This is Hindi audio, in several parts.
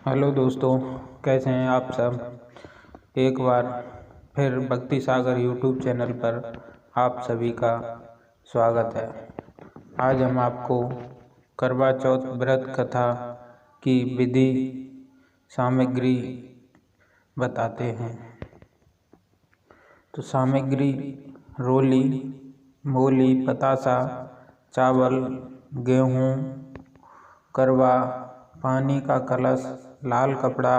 हेलो दोस्तों, कैसे हैं आप सब। एक बार फिर भक्ति सागर यूट्यूब चैनल पर आप सभी का स्वागत है। आज हम आपको करवा चौथ व्रत कथा की विधि सामग्री बताते हैं। तो सामग्री रोली, मूली, पतासा, चावल, गेहूँ, करवा, पानी का कलश, लाल कपड़ा,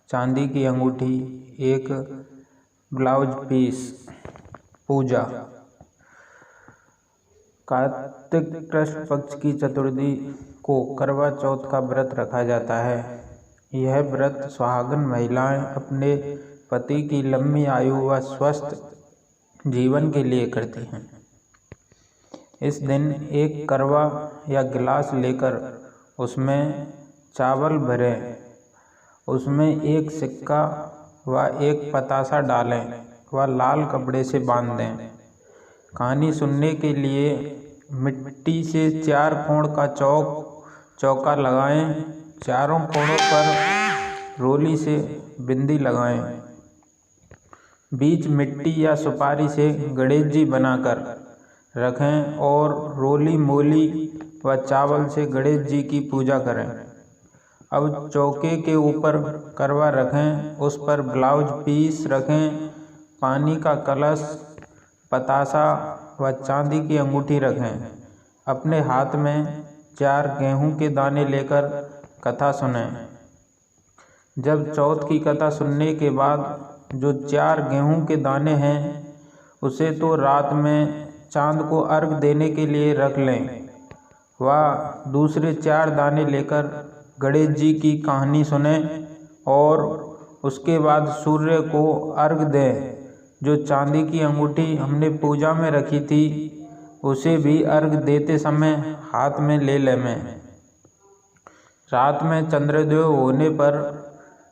चांदी की अंगूठी, एक ब्लाउज पीस। पूजा। कार्तिक कृष्ण पक्ष की चतुर्थी को करवा चौथ का व्रत रखा जाता है। यह व्रत सुहागन महिलाएं अपने पति की लंबी आयु व स्वस्थ जीवन के लिए करती हैं। इस दिन एक करवा या गिलास लेकर उसमें चावल भरें, उसमें एक सिक्का व एक पतासा डालें व लाल कपड़े से बांध दें। कहानी सुनने के लिए मिट्टी से 4 कोण का चौका लगाएं। चारों कोणों पर रोली से बिंदी लगाएं। बीच मिट्टी या सुपारी से गणेश जी बनाकर रखें और रोली, मूली व चावल से गणेश जी की पूजा करें। अब चौके के ऊपर करवा रखें, उस पर ब्लाउज पीस रखें, पानी का कलश, पतासा व चांदी की अंगूठी रखें। अपने हाथ में 4 गेहूं के दाने लेकर कथा सुनें। जब चौथ की कथा सुनने के बाद जो 4 गेहूं के दाने हैं उसे तो रात में चांद को अर्घ देने के लिए रख लें व दूसरे 4 दाने लेकर गणेश जी की कहानी सुने और उसके बाद सूर्य को अर्घ दें। जो चांदी की अंगूठी हमने पूजा में रखी थी उसे भी अर्घ देते समय हाथ में ले लें। रात में चंद्रोदय होने पर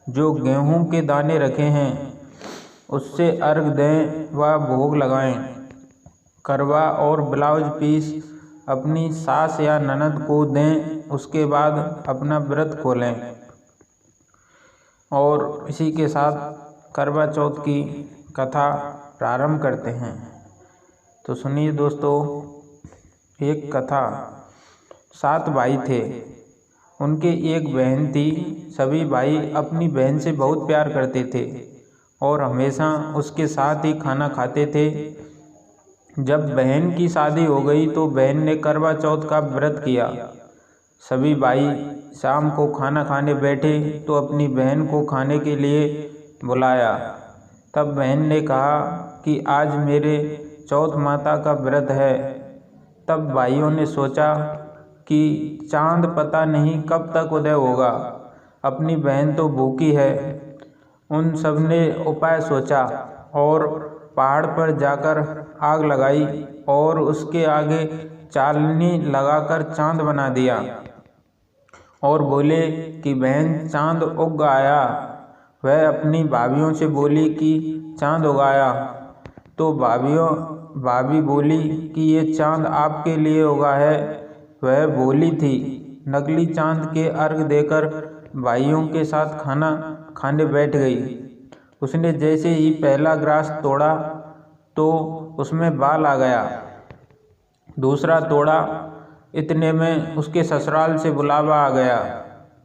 जो गेहूं के दाने रखे हैं उससे अर्घ दें व भोग लगाएं। करवा और ब्लाउज पीस अपनी सास या ननद को दें। उसके बाद अपना व्रत खोलें और इसी के साथ करवा चौथ की कथा प्रारंभ करते हैं। तो सुनिए दोस्तों, एक कथा। 7 भाई थे, उनके एक बहन थी। सभी भाई अपनी बहन से बहुत प्यार करते थे और हमेशा उसके साथ ही खाना खाते थे। जब बहन की शादी हो गई तो बहन ने करवा चौथ का व्रत किया। सभी भाई शाम को खाना खाने बैठे तो अपनी बहन को खाने के लिए बुलाया। तब बहन ने कहा कि आज मेरे चौथ माता का व्रत है। तब भाइयों ने सोचा कि चांद पता नहीं कब तक उदय होगा, अपनी बहन तो भूखी है। उन सब ने उपाय सोचा और पहाड़ पर जाकर आग लगाई और उसके आगे चालनी लगाकर चांद बना दिया और बोले कि बहन चांद उग आया। वह अपनी भाभीयों से बोली कि चांद उगाया। तो भाभी बोली कि ये चांद आपके लिए उगा है। वह बोली थी। नकली चांद के अर्घ देकर भाइयों के साथ खाना खाने बैठ गई। उसने जैसे ही पहला ग्रास तोड़ा तो उसमें बाल आ गया। दूसरा तोड़ा, इतने में उसके ससुराल से बुलावा आ गया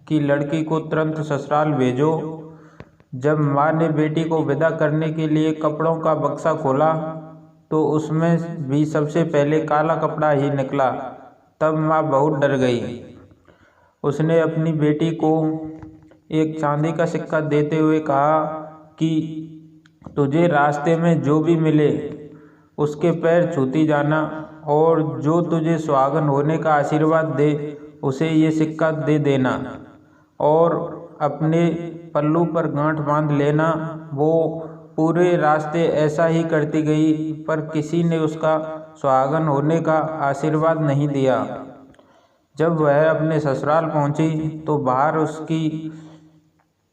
कि लड़की को तुरंत ससुराल भेजो। जब माँ ने बेटी को विदा करने के लिए कपड़ों का बक्सा खोला तो उसमें भी सबसे पहले काला कपड़ा ही निकला। तब माँ बहुत डर गई। उसने अपनी बेटी को एक चांदी का सिक्का देते हुए कहा कि तुझे रास्ते में जो भी मिले उसके पैर छूती जाना और जो तुझे सुहागन होने का आशीर्वाद दे उसे ये सिक्का दे देना और अपने पल्लू पर गांठ बांध लेना। वो पूरे रास्ते ऐसा ही करती गई पर किसी ने उसका सुहागन होने का आशीर्वाद नहीं दिया। जब वह अपने ससुराल पहुंची तो बाहर उसकी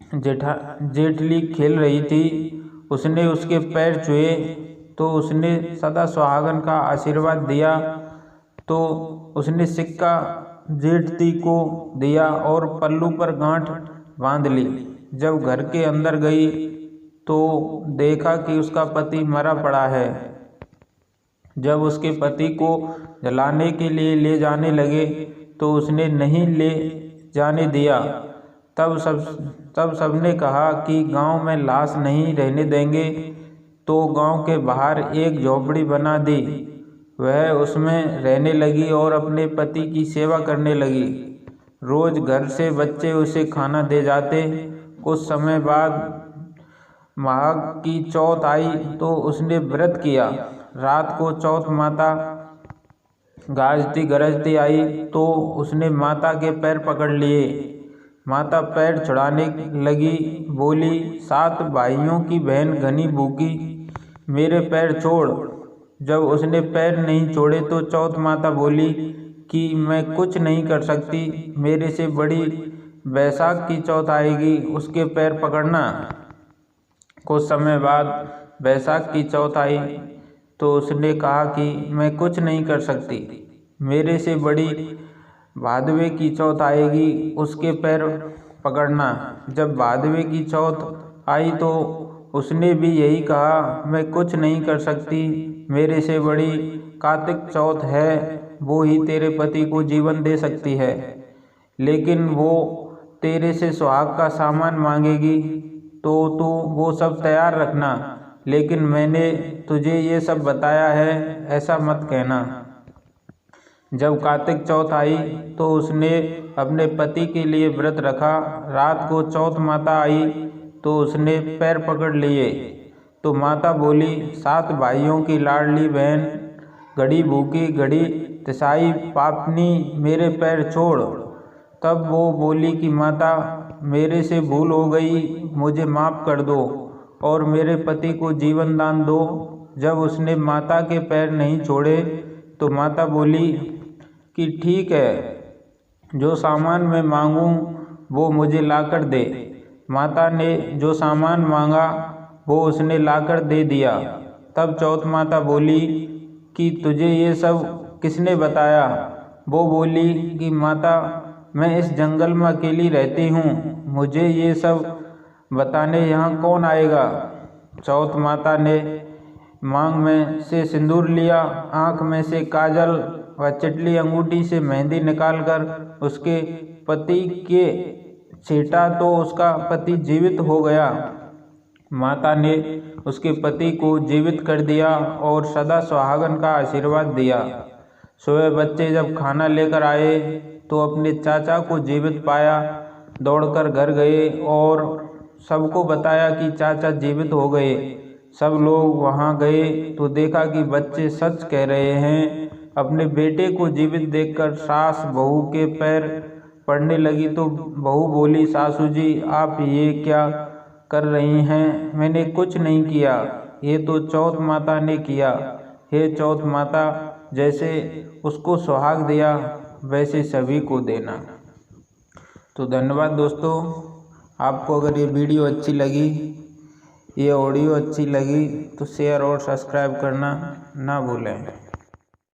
जेठली खेल रही थी। उसने उसके पैर छुए तो उसने सदा सुहागन का आशीर्वाद दिया। तो उसने सिक्का जेठती को दिया और पल्लू पर गांठ बांध ली। जब घर के अंदर गई तो देखा कि उसका पति मरा पड़ा है। जब उसके पति को जलाने के लिए ले जाने लगे तो उसने नहीं ले जाने दिया। तब सबने कहा कि गांव में लाश नहीं रहने देंगे, तो गांव के बाहर एक झोपड़ी बना दी। वह उसमें रहने लगी और अपने पति की सेवा करने लगी। रोज घर से बच्चे उसे खाना दे जाते। कुछ समय बाद माघ की चौथ आई तो उसने व्रत किया। रात को चौथ माता गाजती गरजती आई तो उसने माता के पैर पकड़ लिए। माता पैर छुड़ाने लगी, बोली, 7 भाइयों की बहन घनी भूखी, मेरे पैर छोड़। जब उसने पैर नहीं छोड़े तो चौथ माता बोली कि मैं कुछ नहीं कर सकती, मेरे से बड़ी बैसाख की चौथ आएगी, उसके पैर पकड़ना। कुछ समय बाद बैसाख की चौथ आई तो उसने कहा कि मैं कुछ नहीं कर सकती, मेरे से बड़ी भादवे की चौथ आएगी, उसके पैर पकड़ना। जब भादवे की चौथ आई तो उसने भी यही कहा, मैं कुछ नहीं कर सकती, मेरे से बड़ी कार्तिक चौथ है, वो ही तेरे पति को जीवन दे सकती है, लेकिन वो तेरे से सुहाग का सामान मांगेगी तो तू वो सब तैयार रखना, लेकिन मैंने तुझे ये सब बताया है, ऐसा मत कहना। जब कार्तिक चौथ आई तो उसने अपने पति के लिए व्रत रखा। रात को चौथ माता आई तो उसने पैर पकड़ लिए तो माता बोली, 7 भाइयों की लाडली बहन, घड़ी भूखी घड़ी तिसाई पापनी, मेरे पैर छोड़। तब वो बोली कि माता, मेरे से भूल हो गई, मुझे माफ़ कर दो और मेरे पति को जीवन दान दो। जब उसने माता के पैर नहीं छोड़े तो माता बोली कि ठीक है, जो सामान मैं मांगूं वो मुझे लाकर दे। माता ने जो सामान मांगा वो उसने लाकर दे दिया। तब चौथ माता बोली कि तुझे ये सब किसने बताया? वो बोली कि माता, मैं इस जंगल में अकेली रहती हूँ, मुझे ये सब बताने यहाँ कौन आएगा। चौथ माता ने मांग में से सिंदूर लिया, आँख में से काजल व चिटली अंगूठी से मेहंदी निकालकर उसके पति के छेटा तो उसका पति जीवित हो गया। माता ने उसके पति को जीवित कर दिया और सदा सुहागन का आशीर्वाद दिया। सुबह बच्चे जब खाना लेकर आए तो अपने चाचा को जीवित पाया, दौड़कर घर गए और सबको बताया कि चाचा जीवित हो गए। सब लोग वहां गए तो देखा कि बच्चे सच कह रहे हैं। अपने बेटे को जीवित देखकर सास बहू के पैर पड़ने लगी तो बहू बोली, सासू जी, आप ये क्या कर रही हैं? मैंने कुछ नहीं किया, ये तो चौथ माता ने किया। हे चौथ माता, जैसे उसको सुहाग दिया वैसे सभी को देना। तो धन्यवाद दोस्तों। आपको अगर ये वीडियो अच्छी लगी, ये ऑडियो अच्छी लगी तो शेयर और सब्सक्राइब करना ना भूलें।